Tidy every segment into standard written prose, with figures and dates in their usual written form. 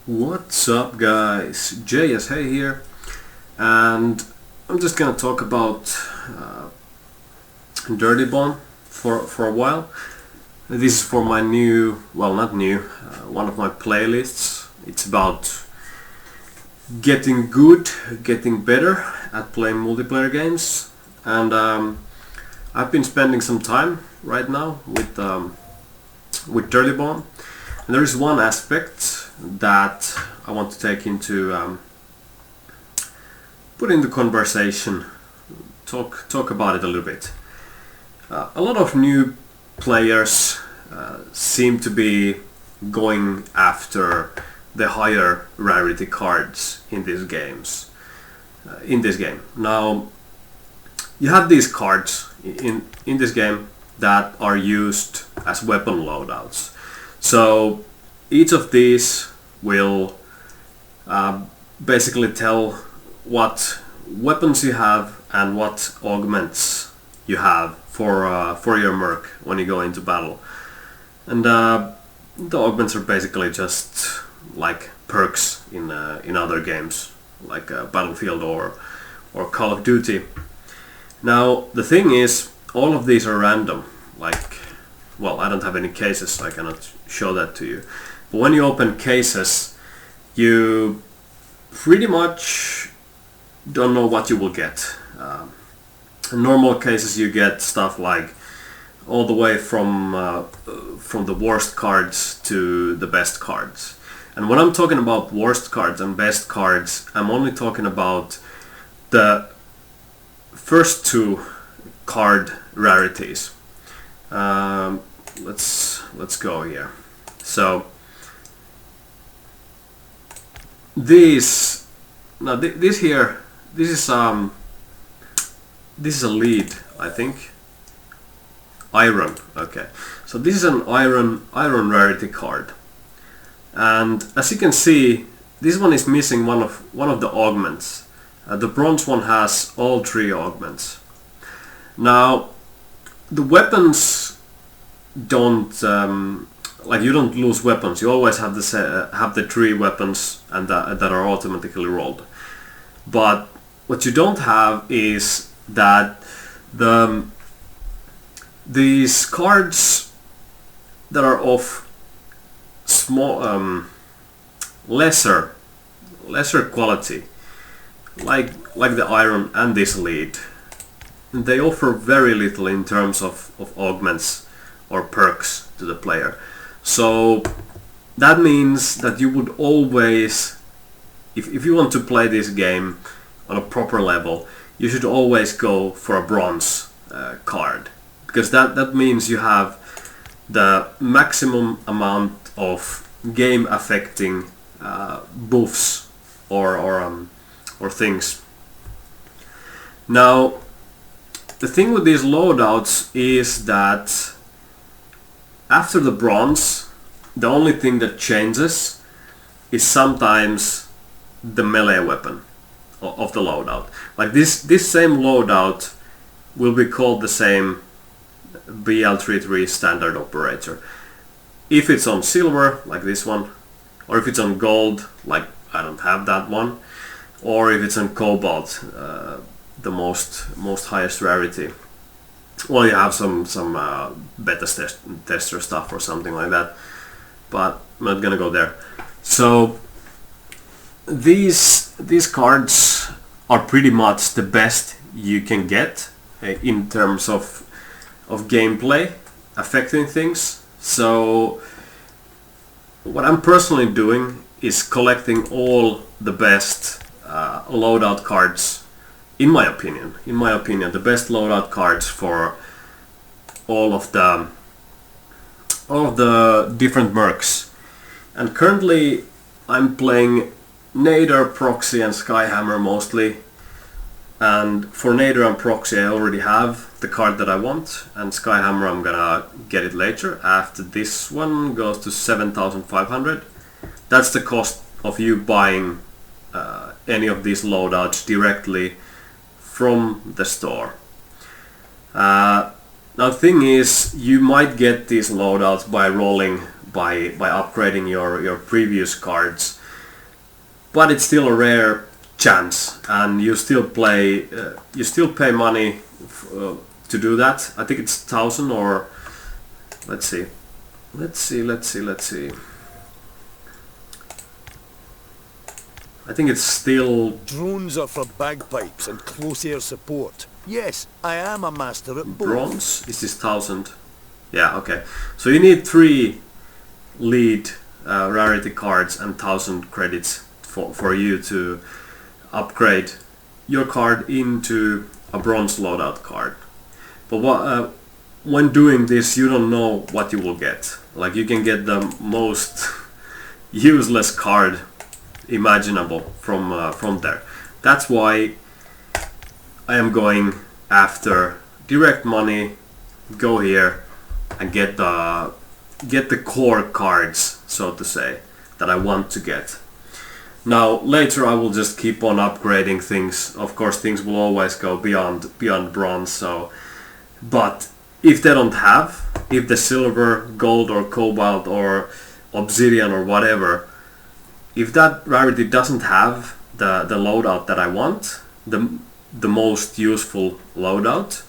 What's up guys, JSH here, and I'm just gonna talk about Dirty Bomb for a while. This is for my new, well not new, one of my playlists. It's about getting good, getting better at playing multiplayer games, and I've been spending some time right now with Dirty Bomb, and there is one aspect that I want to take into put into conversation, talk about it a little bit. A lot of new players seem to be going after the higher rarity cards in these games. In this game, now you have these cards in this game that are used as weapon loadouts. So each of these will basically tell what weapons you have and what augments you have for your merc when you go into battle. And the augments are basically just like perks in other games, like Battlefield or Call of Duty. Now the thing is, all of these are random. Like, well, I don't have any cases, so I cannot show that to you. But when you open cases, you pretty much don't know what you will get. In normal cases, you get stuff like all the way from the worst cards to the best cards. And when I'm talking about worst cards and best cards, I'm only talking about the first two card rarities. Let's go here. So this is a lead, I think. Iron. Okay, so this is an iron rarity card, and as you can see, this one is missing one of the augments. The bronze one has all three augments. Now the weapons don't you don't lose weapons. You always have the three weapons and that are automatically rolled. But what you don't have is that these cards that are of small lesser quality, like the iron and this lead, they offer very little in terms of augments or perks to the player. So that means that you would always, if you want to play this game on a proper level, you should always go for a bronze card, because that means you have the maximum amount of game affecting buffs or things. Now the thing with these loadouts is that after the bronze, the only thing that changes is sometimes the melee weapon of the loadout. Like this same loadout will be called the same BL33 standard operator if it's on silver, like this one, or if it's on gold, like I don't have that one, or if it's on cobalt, the most highest rarity. Well, you have some beta tester stuff or something like that, but I'm not gonna go there. So these cards are pretty much the best you can get in terms of gameplay affecting things. So what I'm personally doing is collecting all the best loadout cards. In my opinion, the best loadout cards for all of the different mercs. And currently, I'm playing Nader, Proxy, and Skyhammer mostly. And for Nader and Proxy, I already have the card that I want, and Skyhammer I'm gonna get it later after this one goes to 7,500. That's the cost of you buying any of these loadouts directly from the store. Now the thing is, you might get these loadouts by rolling, by upgrading your previous cards, but it's still a rare chance, and you still play. You still pay money to do that. I think it's 1,000 or let's see. I think it's still... Drones are for bagpipes and close air support. Yes, I am a master at both. Bronze? Is this 1,000? Yeah, okay. So you need 3 lead rarity cards and 1,000 credits for you to upgrade your card into a bronze loadout card. But when doing this, you don't know what you will get. Like, you can get the most useless card imaginable from there. That's why I am going after direct money. Go here and get the core cards, so to say, that I want to get. Now later I will just keep on upgrading things. Of course, things will always go beyond bronze. So, but if they don't have, if the silver, gold, or cobalt, or obsidian, or whatever, if that rarity doesn't have the loadout that I want, the most useful loadout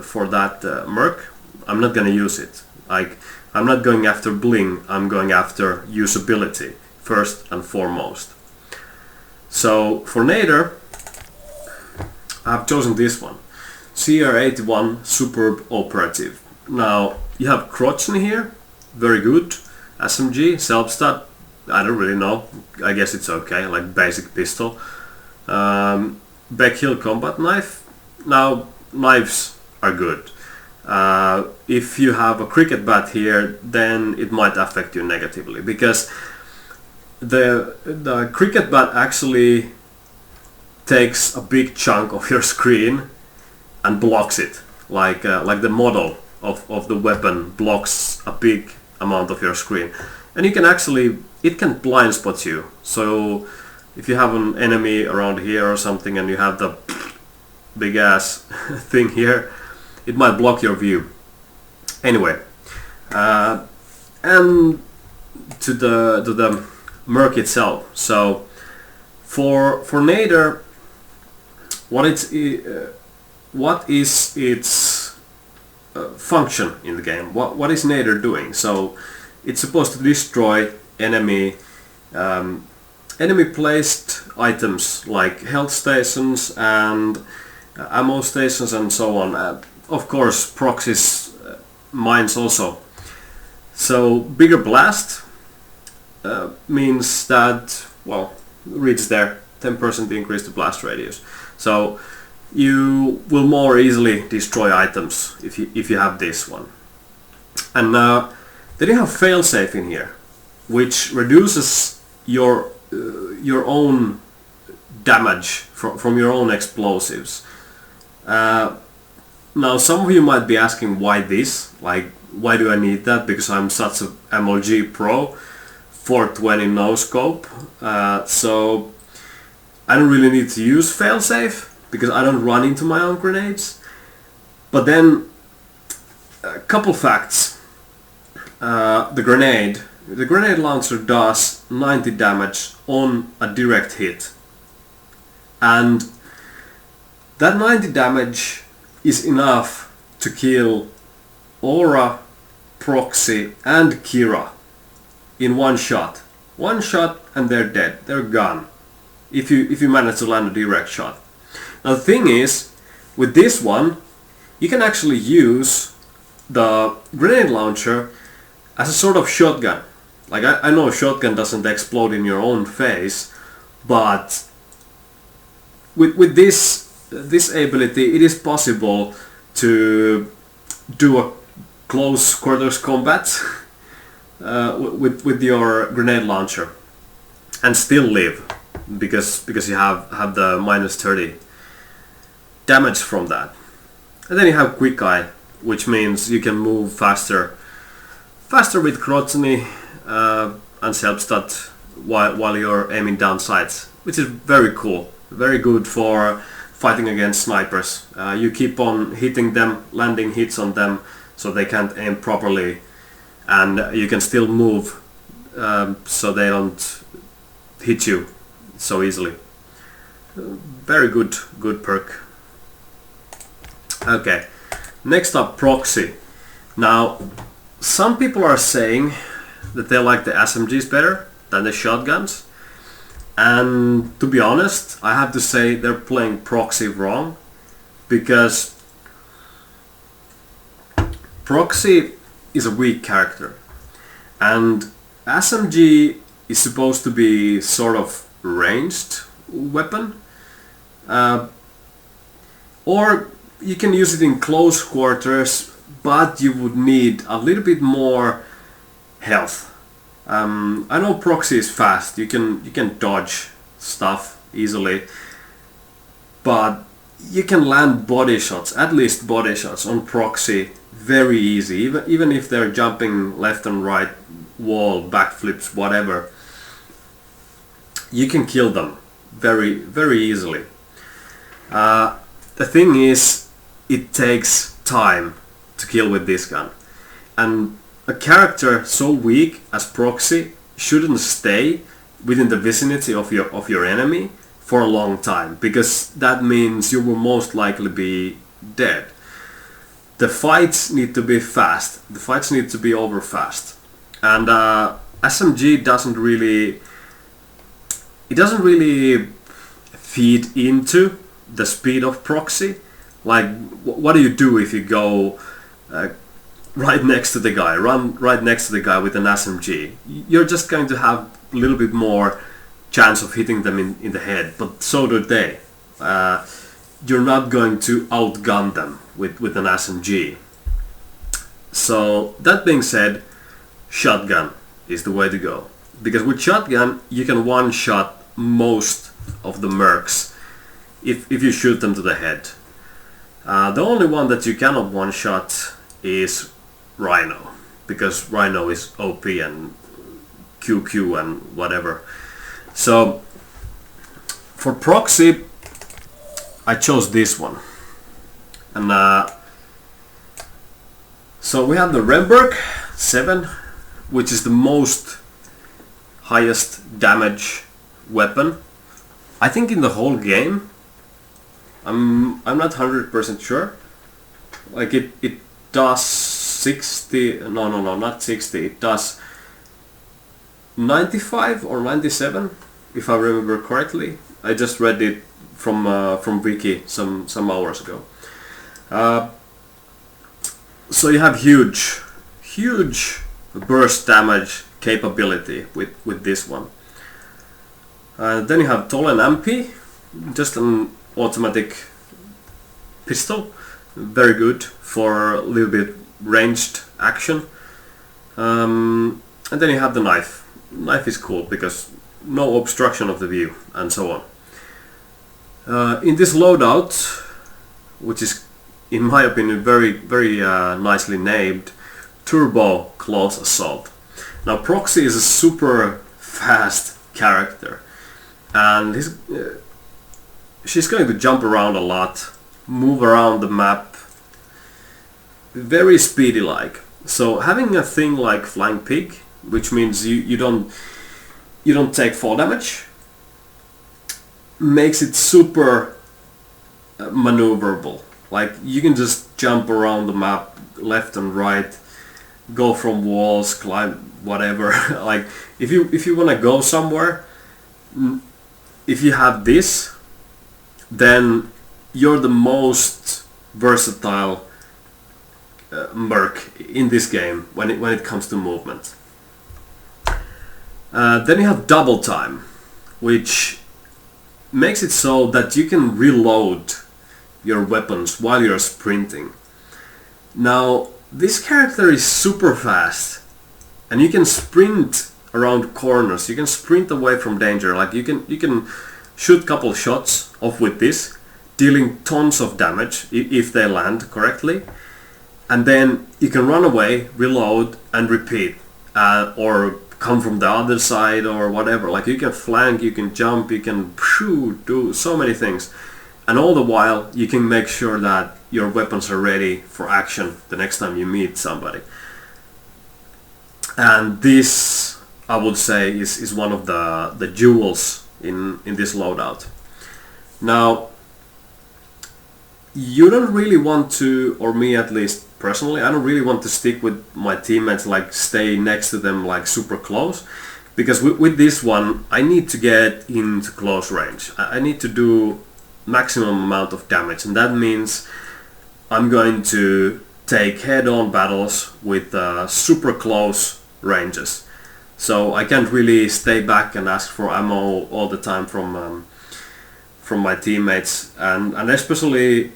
for that merc, I'm not gonna use it. Like, I'm not going after bling, I'm going after usability first and foremost. So for Nader, I've chosen this one, CR81 Superb Operative. Now you have Krochny here, very good. SMG, Selbstadt, I don't really know, I guess it's okay, like basic pistol. Backhill combat knife. Now knives are good. If you have a cricket bat here, then it might affect you negatively, because the cricket bat actually takes a big chunk of your screen and blocks it, like the model of the weapon blocks a big amount of your screen, and you can actually, it can blind spot you. So if you have an enemy around here or something and you have the big ass thing here, it might block your view. Anyway, and to the merc itself. So for Nader, what is its function in the game? What is Nader doing? So it's supposed to destroy enemy placed items like health stations and ammo stations and so on. Of course, proxies, mines also. So bigger blast means that, well, reads there, 10% increase the blast radius. So you will more easily destroy items if you have this one. And then you have failsafe in here, which reduces your own damage from your own explosives. Now some of you might be asking, why this? Like, why do I need that? Because I'm such a MLG pro, 420 no scope. So I don't really need to use failsafe because I don't run into my own grenades. But then a couple facts. The grenade launcher does 90 damage on a direct hit, and that 90 damage is enough to kill Aura, Proxy and Kira in one shot. One shot and they're dead, they're gone, if you manage to land a direct shot. Now the thing is, with this one, you can actually use the grenade launcher as a sort of shotgun. Like, I know a shotgun doesn't explode in your own face, but with this ability, it is possible to do a close quarters combat with your grenade launcher and still live, because you have the minus 30 damage from that. And then you have quick eye, which means you can move faster with Krochny and Selbstadt while you're aiming down sights, which is very cool, very good for fighting against snipers. You keep on hitting them, landing hits on them, so they can't aim properly, and you can still move so they don't hit you so easily. Very good perk. Okay, next up, proxy. Now, some people are saying that they like the SMGs better than the shotguns, and to be honest, I have to say they're playing proxy wrong, because proxy is a weak character, and SMG is supposed to be sort of ranged weapon, or you can use it in close quarters, but you would need a little bit more health. I know proxy is fast, you can dodge stuff easily, but you can land body shots, at least body shots on proxy very easy, even if they're jumping left and right, wall, backflips, whatever. You can kill them very easily. The thing is, it takes time to kill with this gun, and a character so weak as proxy shouldn't stay within the vicinity of your enemy for a long time, because that means you will most likely be dead. The fights need to be fast. The fights need to be over fast, and SMG doesn't really feed into the speed of proxy. Like, what do you do if you go right next to the guy, run right next to the guy with an SMG? You're just going to have a little bit more chance of hitting them in the head, but so do they. You're not going to outgun them with an SMG. So that being said, shotgun is the way to go, because with shotgun you can one-shot most of the mercs if you shoot them to the head. The only one that you cannot one-shot is Rhino, because Rhino is OP and QQ and whatever. So for proxy I chose this one, and so we have the Remberg 7, which is the most highest damage weapon, I think, in the whole game. I'm not 100% sure. Like it does 60, no, not 60, it does 95 or 97, if I remember correctly. I just read it from Wiki some hours ago. So you have huge burst damage capability with this one. Then you have Tolen MP, just an automatic pistol, very good for a little bit ranged action. And then you have the knife. Knife is cool because no obstruction of the view and so on. In this loadout, which is in my opinion very nicely named, Turbo Close Assault. Now Proxy is a super fast character, and she's going to jump around a lot, move around the map, very speedy like. So having a thing like Flying Pig, which means you don't take fall damage, makes it super maneuverable. Like, you can just jump around the map left and right, go from walls, climb whatever. Like, if you want to go somewhere, if you have this, then you're the most versatile merc in this game when it comes to movement. Then you have double time, which makes it so that you can reload your weapons while you're sprinting. Now this character is super fast, and you can sprint around corners, you can sprint away from danger. Like, you can shoot couple shots off with this, dealing tons of damage if they land correctly, and then you can run away, reload and repeat, or come from the other side or whatever. Like, you can flank, you can jump, you can do so many things, and all the while you can make sure that your weapons are ready for action the next time you meet somebody. And this, I would say, is one of the jewels in this loadout. Now, you don't really want to, or me at least personally, I don't really want to stick with my teammates, like stay next to them like super close, because with this one I need to get into close range. I need to do maximum amount of damage, and that means I'm going to take head-on battles with super close ranges. So I can't really stay back and ask for ammo all the time from my teammates, and especially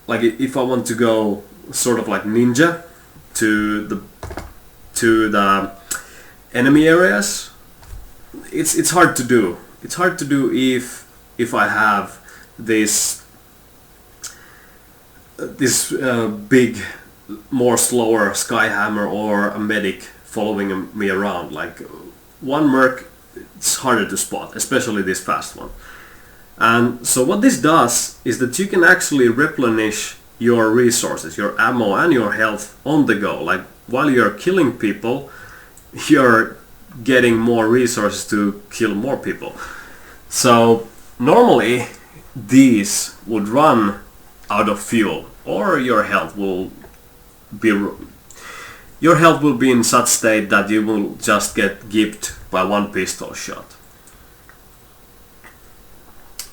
like if I want to go sort of like ninja to the enemy areas, it's hard to do. It's hard to do if I have this big, more slower Skyhammer or a medic following me around. Like one merc, it's harder to spot, especially this fast one. And so what this does is that you can actually replenish your resources, your ammo and your health on the go. Like while you're killing people, you're getting more resources to kill more people. So normally these would run out of fuel, or your health will be in such state that you will just get gipped by one pistol shot.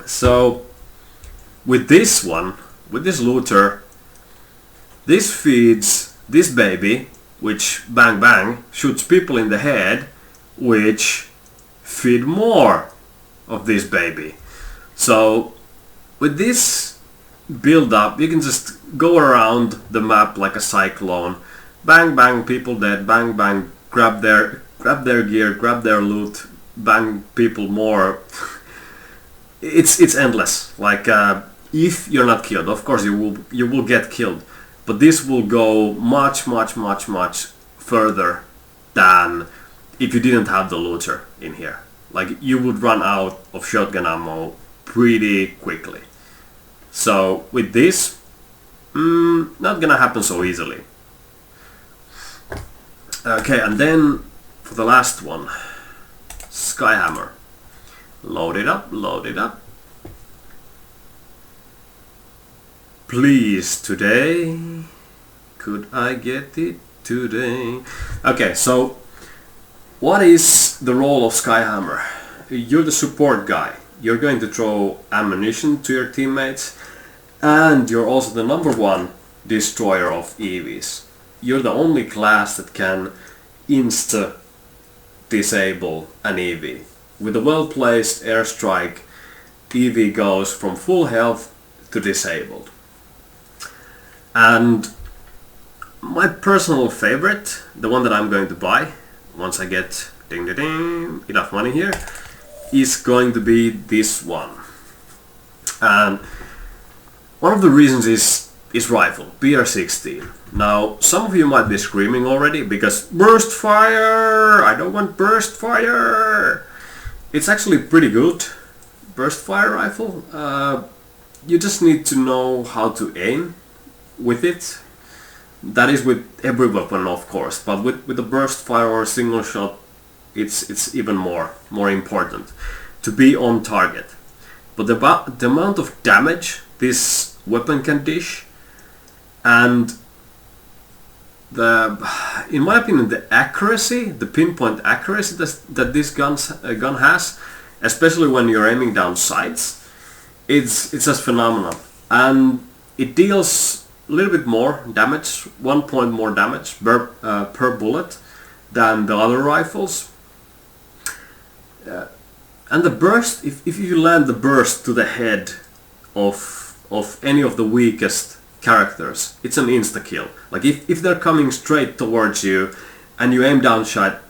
So with this one, with this looter, this feeds this baby, which bang bang shoots people in the head, which feed more of this baby. So with this build up, you can just go around the map like a cyclone, bang bang, people dead, bang bang, grab their gear, grab their loot, bang people more. It's endless. Like if you're not killed, of course you will get killed, but this will go much further than if you didn't have the looter in here. Like you would run out of shotgun ammo pretty quickly. So with this, not gonna happen so easily. Okay, and then for the last one, Skyhammer. Load it up, load it up. Please, today. Could I get it today? Okay, so what is the role of Skyhammer? You're the support guy. You're going to throw ammunition to your teammates, and you're also the #1 destroyer of EVs. You're the only class that can insta disable an EV. With a well-placed airstrike, EV goes from full health to disabled. And my personal favorite, the one that I'm going to buy once I get ding ding ding enough money here, is going to be this one. And one of the reasons is rifle, PR16. Now, some of you might be screaming already because burst fire! I don't want burst fire! It's actually pretty good, burst fire rifle. You just need to know how to aim with it. That is with every weapon, of course, but with the burst fire or single shot, it's even more important to be on target. But the amount of damage this weapon can dish, and in my opinion, the accuracy, the pinpoint accuracy that this gun has, especially when you're aiming down sights, it's just phenomenal. And it deals a little bit more damage, 1 point more damage per bullet than the other rifles. And the burst, if you land the burst to the head of any of the weakest characters, it's an insta-kill. Like if they're coming straight towards you and you aim down sight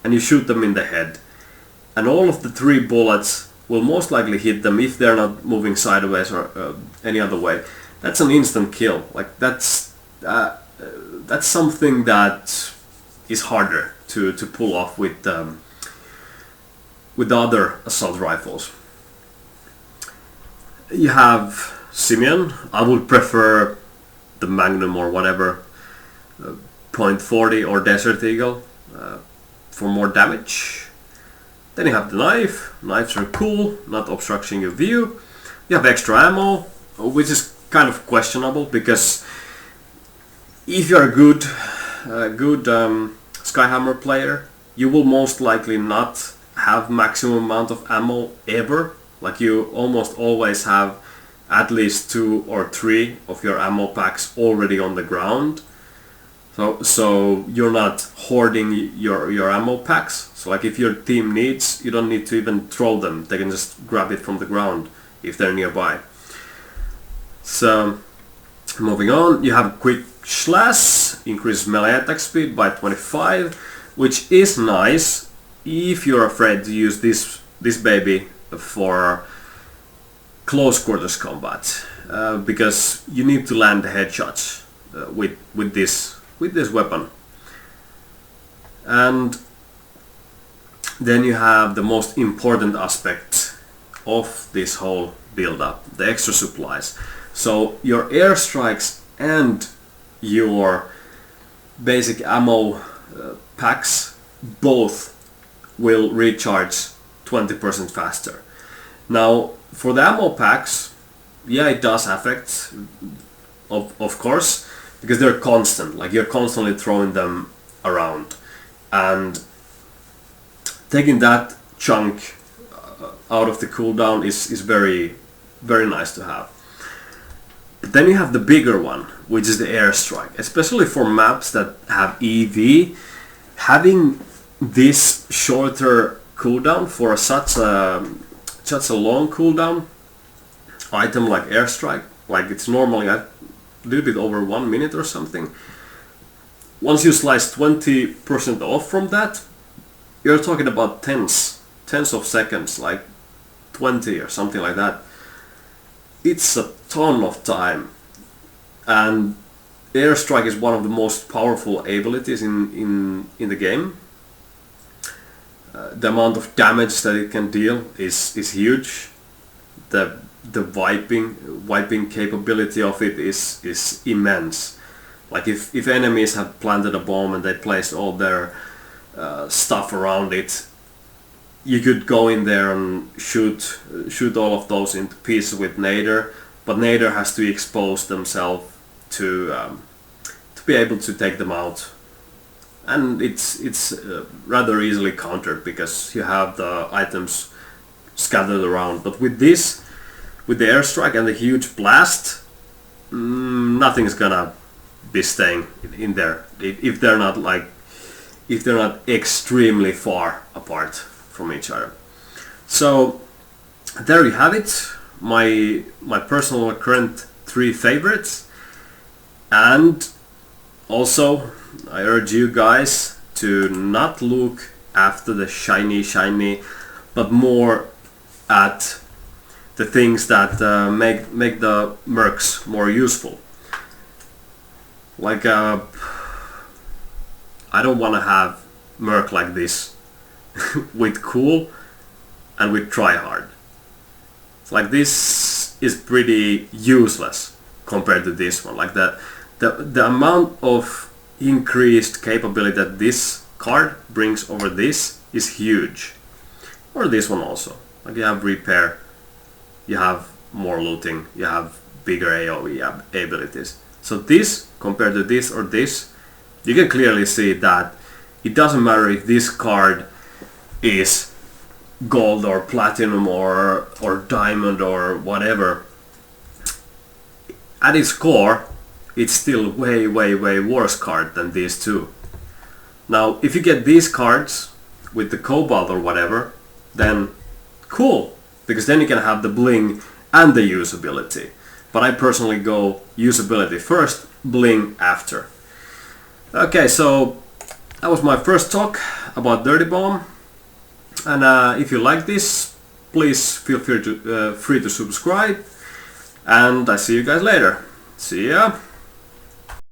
and you shoot them in the head, and all of the 3 bullets will most likely hit them if they're not moving sideways or any other way, that's an instant kill. Like that's something that is harder to pull off with the other assault rifles. You have Simeon. I would prefer the Magnum or whatever, .40 or Desert Eagle for more damage. Then you have the knife. Knives are cool, not obstructing your view. You have extra ammo, which is kind of questionable because if you're a good Skyhammer player, you will most likely not have maximum amount of ammo ever. Like you almost always have at least 2 or 3 of your ammo packs already on the ground. So you're not hoarding your ammo packs. So like if your team needs, you don't need to even throw them. They can just grab it from the ground if they're nearby. So moving on, you have quick slash, increases melee attack speed by 25, which is nice if you're afraid to use this baby for close quarters combat, because you need to land the headshots with this weapon. And then you have the most important aspect of this whole build-up, the extra supplies. So your airstrikes and your basic ammo packs both will recharge 20% faster. Now for the ammo packs, yeah, it does affect, of course, because they're constant, like you're constantly throwing them around, and taking that chunk out of the cooldown is very, very nice to have. But then you have the bigger one, which is the airstrike. Especially for maps that have EV, having this shorter cooldown for such a long cooldown item like airstrike, like it's normally a little bit over 1 minute or something. Once you slice 20% off from that, you're talking about tens of seconds, like 20 or something like that. It's a ton of time, and airstrike is one of the most powerful abilities in the game. The amount of damage that it can deal is huge. The wiping capability of it is immense. Like if enemies have planted a bomb and they placed all their stuff around it, you could go in there and shoot all of those into pieces with Nader, but Nader has to expose themselves to be able to take them out. And it's rather easily countered because you have the items scattered around. But with this, with the airstrike and the huge blast, nothing's gonna be staying in there if they're not extremely far apart from each other. So there you have it, my personal current 3 favorites. And also I urge you guys to not look after the shiny, but more at the things that make the mercs more useful. Like I don't want to have merc like this with cool and with tryhard. It's like this is pretty useless compared to this one. Like the amount of increased capability that this card brings over this is huge. Or this one also. Like you have repair, you have more looting, you have bigger AoE abilities. So this compared to this or this, you can clearly see that it doesn't matter if this card is gold or platinum or diamond or whatever. At its core, it's still way worse card than these two. Now if you get these cards with the cobalt or whatever, then cool, because then you can have the bling and the usability. But I personally go usability first, bling after. Okay, so that was my first talk about Dirty Bomb. And if you like this, please feel free to subscribe. And I see you guys later. See ya!